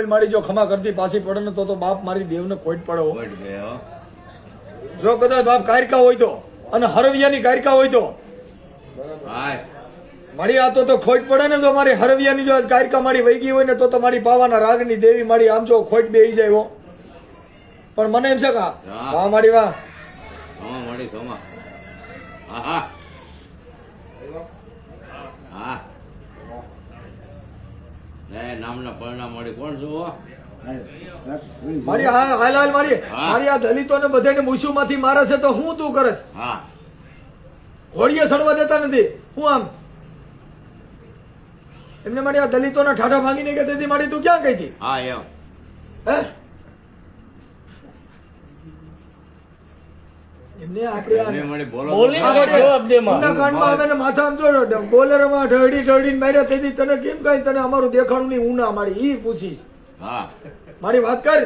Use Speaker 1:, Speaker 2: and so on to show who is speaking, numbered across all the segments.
Speaker 1: મારી જો ખમા કરતી પાછી પડે ને તો બાપ મારી દેવને ખોટ પડે. જો કદાચ બાપ કાયરકા હોય તો અને હરવિયાની કાયરકા હોય તો મારી આ તો ખોટ પડે ને. જો મારી હરવિયાની જો કાયરકા મારી વહી ગઈ હોય ને તો મારી પાવાના રાગની દેવી મારી આમ જો ખોટ બેહી જાય હો. પણ મને એમ છે કે વાહ મારી વાહ મારી હાલ મારી આ દલિતો ને બધાને મૂછું માંથી મારે છે તો હું તું કરે ઘોડીએ સડવા દેતા નથી. હું આમ એમને મારી આ દલિતો ના ઠાઠા ભાંગીને કે તેથી મારી તું ક્યાં ગઈ હતી? એમને આપણે માથા બોલેરોમાં ઢળી ઢળીને માર્યા તેથી તને કેમ કઈ તને અમારું દેખાડું નહીં હું ના મારી ઈ પૂછીશ. મારી વાત કર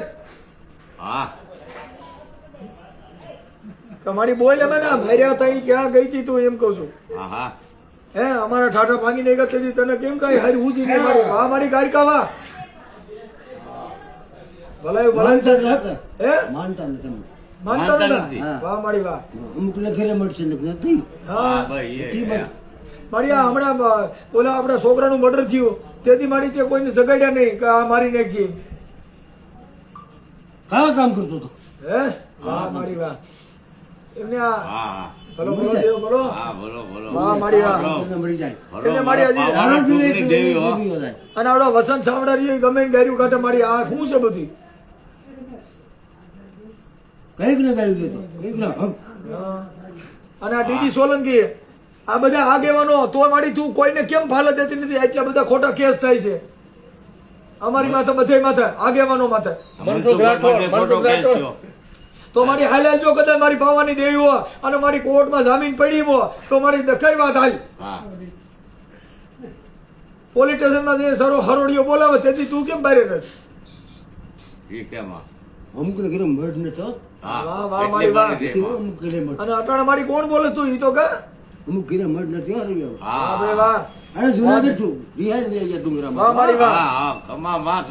Speaker 1: તમારી બોલ અમે ના માર્યા તઈ ક્યાં ગઈ હતી તું એમ કઉ છું. હે અમારા ઠાઠા ભાંગી નહીં ગઈ તને કેમ કઈ હારી ઉજી નહીં મારી વાહ મારી કારિકા વાહ ભલાયું ભલાયું હે માનતા નથી વાહ મારી વાહ અમુક ઘરે મળશે નથી. હા મારી આ હમણાં ઓલા આપડા છોકરાનું મર્ડર થયું તેથી મારી તે કોઈને જગાડ્યા નહીં કે આ મારી નાખી.
Speaker 2: કયા કામ કરતો હતો?
Speaker 1: હે વાહ મારી વાહ એમને આ બોલો બોલો દેવ બોલો વાહ મારી વાહ એટલે મારી અને આવડો વસંત સાવડા રહ્યો ગમે ગાર્યું કાઢે મારી આ શું છે બધી અને આ ડીડી સોલંકી આ બધા આગેવાનો તો મારી તું કોઈને કેમ ફાલે દેતી નથી? એટલા બધા ખોટા કેસ થાય છે અમારી માથે બધે માથે આગેવાનો માથે. તો મારી હાલ જો કદાચ મારી પાવાની દેવી હોય અને મારી કોર્ટમાં જામીન પડી હોય તો મારી કઈ વાત હાલ પોલીસ સ્ટેશનમાં જઈને સરો હરોડીઓ બોલાવે તેથી તું કેમ બહાર નથી?
Speaker 2: અમુક ઘરે મર્ડ ને તો
Speaker 1: વાહ વાહ મારી વાહ અને અટાણે મારી કોણ બોલે તું ઈ તો કે
Speaker 2: અમુક ઘરે મર્ડ નથી આવ્યો.
Speaker 1: વાહ ભાઈ વાહ
Speaker 2: અરે જુનાગઢ છું બિહાર ને અહીંયા ડુંગરા
Speaker 1: વાહ મારી વાહ
Speaker 3: ખમા
Speaker 1: વાહ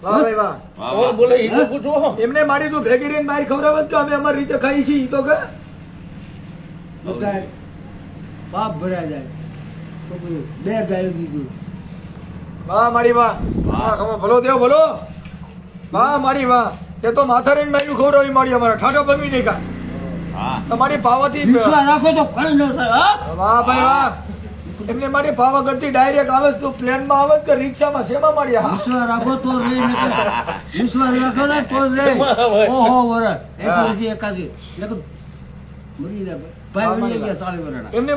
Speaker 1: ભાઈ વાહ
Speaker 3: બોલે ઈ તો પૂછો
Speaker 1: એમને મારી તું ભેગી રહીને મારી ખવડાવે કે અમે અમારી રીતે ખાઈ છીએ ઈ તો કે
Speaker 2: બધા પાપ ભરાય જાય તો પેલું બે ગાયું દીધું.
Speaker 1: વાહ મારી વાહ વાહ ખમા ભલો દેવ ભલો વાહ મારી વાહ તે તો માથા રહીને માર્યું ખવડાવી મારી અમારા ઠાઠા બગવી દેખા તમારી પાવાથી
Speaker 2: વિશ્વાસ રાખો તો કઈ ન થાય.
Speaker 1: વાહ ભાઈ વાહ એમને મારી પાવાગઢથી ડાયરેક્ટ આવે તો પ્લેનમાં આવે કે રિક્ષામાં શેમાં મારી
Speaker 2: વિશ્વાસ રાખો તો રે વિશ્વાસ રાખો ને તો રે ઓહો વરસ 81 મરી જાય
Speaker 1: એમને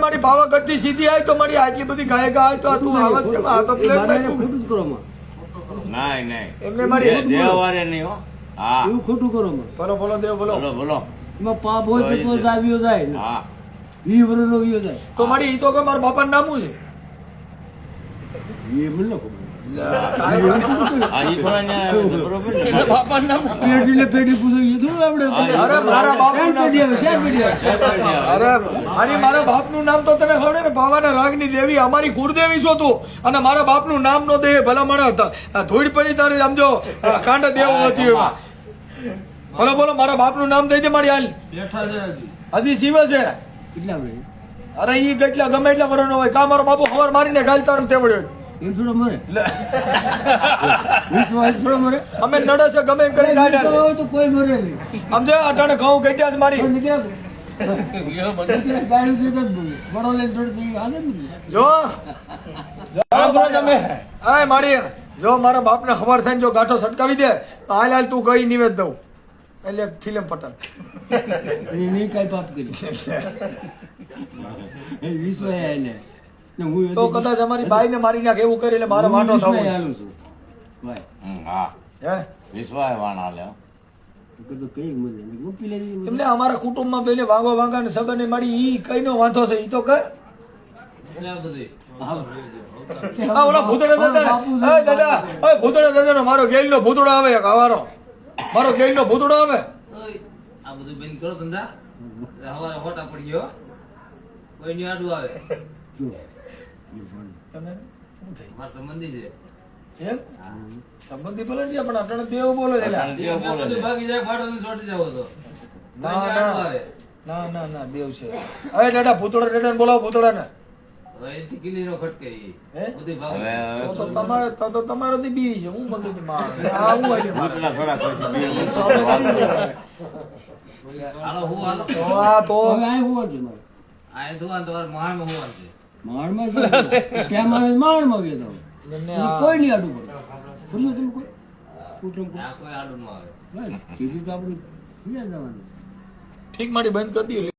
Speaker 1: મારી પાવાગઢથી સીધી આવી તો મારી આટલી બધી ગાયકા આવી તો તું આવે છે આ તો પ્લેનમાં
Speaker 2: ખોટું જ કરો
Speaker 1: એમને મારી
Speaker 3: દેવારે નહીં હો. હા
Speaker 2: એવું ખોટું કરો
Speaker 1: બોલો બોલો દેવ બોલો
Speaker 3: બોલો
Speaker 2: એમાં પાપ હોય તો જ આવ્યો જાય ને 20 વર્ષનો આવ્યો જાય
Speaker 1: તો મારી ઈ તો કે મારા બાપાનું નામ શું છે?
Speaker 2: એ મને ખબર પેઢી પૂછો એ થોડું આપણે
Speaker 1: અરે મારા બાપનું નામ તો તને ખબર ને પાવાના રાગની દેવી અમારી કુળદેવી છો તું અને મારા બાપનું નામ નો દે ભલા માણસ હતા ધૂળ પડી તારે સમજો કાંડ દેવું હતી એમાં. બોલો બોલો મારા બાપનું નામ દઈ દે મારી હાલ હજી જીવે છે.
Speaker 2: કેટલા મળે?
Speaker 1: અરે ઈ કેટલા ગમે એટલા વરનો હોય કા મારો બાપુ ખબર મારીને ગાલ તારું તેવડ્યો
Speaker 2: એમ થોડો મરે વિશ્વાસ થોડો મરે
Speaker 1: અમે નડે છે ગમે એમ કરી
Speaker 2: હોય તો કોઈ મરે નહીં
Speaker 1: સમજે અટાણે ઘઉં ગેટ્યા છે મારી જો તમે હા મારી જો મારા બાપને ખબર થાય જો ગાંઠો સટકાવી દે તો હાલ હાલ તું ગઈ નિવેદ દઉં એટલે ફિલ્મ પટલ
Speaker 2: નહીં કઈ પાપ કરી વિશ્વાસ એને
Speaker 1: તો કદાચ અમારી બાઈ ને મારી નાખ એવું કરી એટલે મારો વાંધો થવો હે
Speaker 3: વિશ્વાસ વાણા લે
Speaker 1: એમને અમારા કુટુંબમાં પેલે વાંગો વાંગા ને સબને મારી ઈ કઈ નો વાંધો છે ઈ તો કે ઓલા ભૂતડા દાદા દાદા ભૂતડા દાદા નો મારો ગેલ નો ભૂતડો આવે આવારો મારો ગેલ નો ભૂતડો આવે
Speaker 4: આ બધું બંધ કરો ધંધા હવારે હોટા પડી ગયો કોઈ ની આડું આવે મારે તો મંદી છે
Speaker 1: એમ સંબંધી ભલે નહીં પણ અટણ દેવ બોલે છે લ્યા.
Speaker 3: દેવ બોલે છે.
Speaker 4: ભાગી જાય ફાટો ને ચોંટી જાવ તો
Speaker 1: ના
Speaker 4: ભાઈ
Speaker 1: ના
Speaker 4: આટલું આવે.
Speaker 1: ના ના ના દેવ છે. હવે દાદા ભૂતોડા દાદાને બોલાવો ભૂતોડાને.
Speaker 4: હવે એથી કિલ્લીનો ખટકે ઈ.
Speaker 1: હે?
Speaker 4: બધી ભાગી
Speaker 3: હવે
Speaker 4: જાય.
Speaker 1: તો તમારે તો તમારાથી બી છે હું મગજ માં આ હું હોય મારે.
Speaker 3: ભૂતના થોડા કોઈ બે
Speaker 4: હાલો હું હાલો
Speaker 1: તો આ તો
Speaker 2: હવે અહીં હોવા છે મારે
Speaker 4: આ ધોવાનું તમારે માળમાં હોવાનું છે.
Speaker 2: માણમાં જ ત્યાં આવે માણમાં ગયો તો
Speaker 1: એમને
Speaker 2: બીજું
Speaker 1: આ
Speaker 2: કોઈ નહીં આડું પડે બોલ્યું તમે કોઈ કુટુંબ
Speaker 4: આ કોઈ આડું ન આવે.
Speaker 2: બસ કીધું તો આપણે ક્યાં જવાનું
Speaker 1: ઠીક મારી બંધ કરી દઈએ.